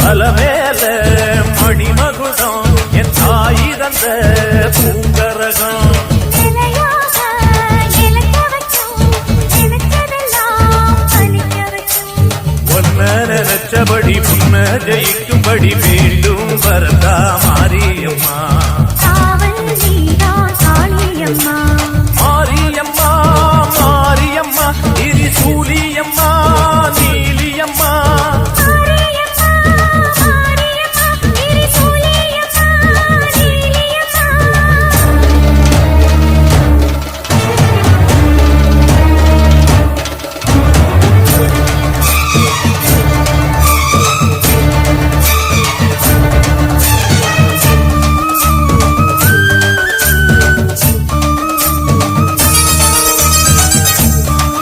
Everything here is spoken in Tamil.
அலமேல மணிமகுடம் என் தாய் தந்த பூங்கரகம் நினைச்சபடி புன்ன ஜெயிக்கும்படி மீண்டும் வரதா மாரியம்மா மாரியம்மா மாரியம்மா இது சூழி